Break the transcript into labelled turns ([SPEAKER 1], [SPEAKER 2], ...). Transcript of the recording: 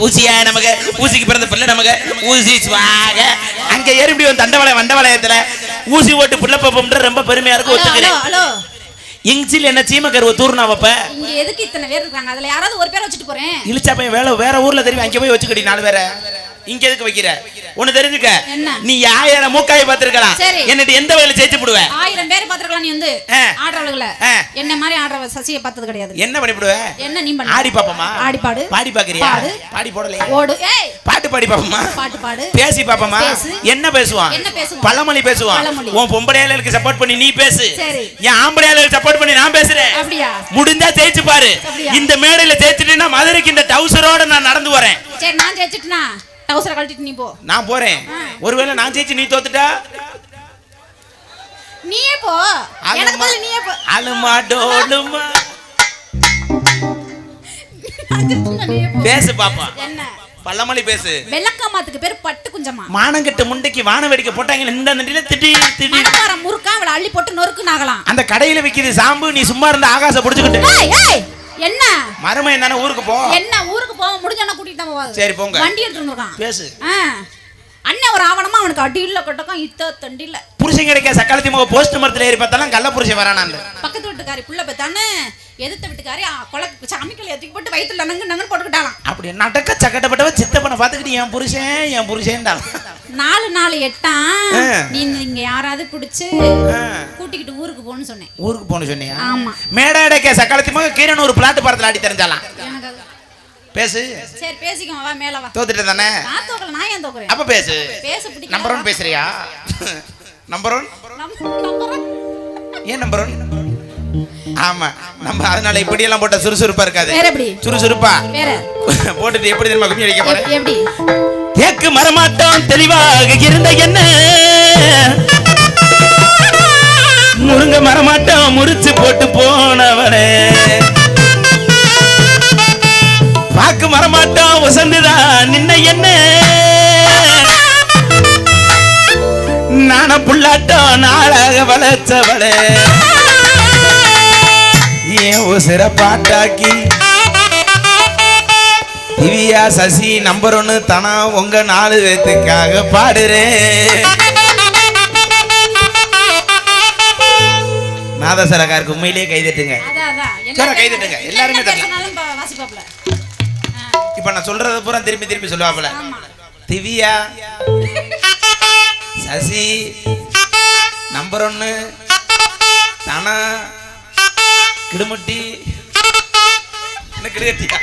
[SPEAKER 1] ஊசியா நமக்கு ஊசிக்கு பிறந்த பிள்ளை நமக்கு ஊசி சுவாக அங்க ஏறி இப்படி வந்து வண்டவளையத்துல ஊசி ஓட்டு புள்ள பாப்போம்ன்ற ரொம்ப பெருமையா இருக்கு. ஒத்துக்கிறேன். இங்கில என்ன சீமக்கருவ தூர்னா வப்ப
[SPEAKER 2] இங்க எதுக்கு இத்தனை பேர் இருக்காங்க? அதுல யாராவது ஒரு பேரை வச்சுட்டு போறேன்.
[SPEAKER 1] இழுச்சா பையன் வேற ஊர்ல தெரியும், அங்க போய் வச்சுக்கடி 4 பேரை. இங்க எதுக்கு வைக்கிற? ஒண்ணு தெரிஞ்சுக்க, நீ 1000 மூக்காயை பாத்துருக்கலாம், என்னட்டு எந்த வகையில ஜெயிச்சு போடுவ?
[SPEAKER 2] 1000 பேரை பாத்துருக்கலாம். நீ வந்து ஆடுறவங்கள என்ன மாதிரி ஆடுற சசியை பார்த்தது கிடையாது.
[SPEAKER 1] என்ன பண்ணி போடுவ?
[SPEAKER 2] என்ன நீ பண்ண?
[SPEAKER 1] ஆடி பாப்பமா?
[SPEAKER 2] ஆடி பாடு.
[SPEAKER 1] பாடி பாக்குறியா? பாடி போடலையா?
[SPEAKER 2] ஓடு. ஏய்
[SPEAKER 1] பாட்டு பாடி பாப்பமா?
[SPEAKER 2] பாட்டு பாடு.
[SPEAKER 1] பேசி பாப்பமா? என்ன பேசுவான்?
[SPEAKER 2] என்ன பேசுவான்?
[SPEAKER 1] பழமொழி பேசுவான். உன் பொம்பளையாளுக்கு சப்போர்ட் பண்ணி நீ பேசு, என் ஆம்பளையாளுக்கு சப்போர்ட் பண்ணி நான் பேசுறேன்.
[SPEAKER 2] அப்படியா?
[SPEAKER 1] முடிஞ்சா ஜெயிச்சு பாரு. இந்த மேடையில ஜெயிச்சிட்டேன்னா மதுரைக்கு இந்த டவுசரோட நான் நடந்து வரேன்.
[SPEAKER 2] சரி, நான் ஜெயிச்சிட்டேனா டவுசரை கழட்டிட்டு நீ போ.
[SPEAKER 1] நான் போறேன். ஒருவேளை நான் ஜெயிச்சு நீ தோத்துட்டா
[SPEAKER 2] நீயே போ. எனக்கு பதில் நீயே போ.
[SPEAKER 1] அலுமா டோலுமா பேசு பாப்பா.
[SPEAKER 2] என்ன
[SPEAKER 1] பல்லமளி பேசு.
[SPEAKER 2] வெள்ளக்காமாத்துக்கு பேர் பட்டு குஞ்சமா.
[SPEAKER 1] மானங்கட்ட முண்டைக்கு வான வேடிக்கை போட்டாங்க. இந்த நண்டில திடி திடி
[SPEAKER 2] மணப்பாற முறுக்கா அவளை அள்ளி போட்டு நொறுக்கு நாகலாம்.
[SPEAKER 1] அந்த கடையில விக்கிது சாம்பு, நீ சும்மா இருந்த ஆகாச புடிச்சுக்கிட்டு.
[SPEAKER 2] ஏய் ஏய் என்ன
[SPEAKER 1] மரமே என்னன்னா ஊருக்கு போ.
[SPEAKER 2] என்ன ஊருக்கு போக முடிஞ்சனா கூட்டிட்டு தான் போவாங்க.
[SPEAKER 1] சரி போங்க.
[SPEAKER 2] வண்டி எடுத்து வந்துருக்கான்.
[SPEAKER 1] பேசு.
[SPEAKER 2] அண்ணன் ஒரு ஆவணமா அவனுக்கு அடியில கட்டக்கும் இத்த தண்டில.
[SPEAKER 1] புருஷன் கிடைக்க சக்காலத்தி முக போஸ்ட் மரத்துல ஏறி பார்த்தாலும் கள்ள புருஷன் வரானா? அந்த
[SPEAKER 2] பக்கத்து வீட்டுக்காரி புள்ள பெத்தானே எதிர்த்த வீட்டுக்காரி கொலை சாமிக்கல ஏத்தி போட்டு வயித்துல நங்க போட்டுக்கிட்டாலாம்.
[SPEAKER 1] அப்படி நடக்க சக்கட்டப்பட்டவ சித்தப்பனை பாத்துக்கிட்டு என் புருஷன்டான்.
[SPEAKER 2] 4 8 நீ இங்க யாராவது பிடிச்சு கூட்டிக்கிட்டு ஊருக்கு போன்னு சொன்னேன்.
[SPEAKER 1] ஊருக்கு போன்னு சொன்னியா?
[SPEAKER 2] ஆமா.
[SPEAKER 1] மேடாடக்க சக்காலத்தி முக கீரனூர் பிளாட் படத்துல ஆடி தெரிஞ்சாலாம். பேசு.
[SPEAKER 2] சரி பேசிக்கோ, வா மேல வா.
[SPEAKER 1] தோத்துட்ட தானே?
[SPEAKER 2] நான் தோக்கல, நான் ஏன் தோக்குறேன்?
[SPEAKER 1] அப்ப பேசு.
[SPEAKER 2] பேச பிடிக்கும்.
[SPEAKER 1] நம்பர் 1 பேசுறியா? நம்பர் 1 ஏன் நம்பர் 1? ஆமா, நம்ம அதனால இப்படி எல்லாம் போட்ட சுறுசுறுப்பா இருக்காது.
[SPEAKER 2] வேற எப்படி
[SPEAKER 1] சுறுசுறுப்பா
[SPEAKER 2] வேற
[SPEAKER 1] போட்டுட்டு எப்படி தெரியுமா கும்மி அடிக்க போறேன்?
[SPEAKER 2] எப்படி?
[SPEAKER 1] கேக்கு மரமாட்டம் தெளிவாக இருந்த என்ன முருங்க மரமாட்டம் முறிச்சு போட்டு போனவனே, பாக்கு மரமாட்டம் வசந்துதான் நின்ன என்ன நான புள்ளாட்டம் நாளாக வளர்ச்சவளே, ஏன் உசிர பாட்டாக்கி திவ்யா சசி நம்பர் 1 தனா உங்க 4 பேத்துக்காக பாடுறேன். நாதசரகாருக்கு உண்மையிலேயே கைதட்டுங்க. கைதட்டுங்க எல்லாருமே தட்டலாம். இப்ப நான் சொல்றத பூரா திருப்பி சொல்லுவாப்ல. திவ்யா சசி நம்பர் 1 தனா கிடுமுட்டி என்ன கிடுகட்டியா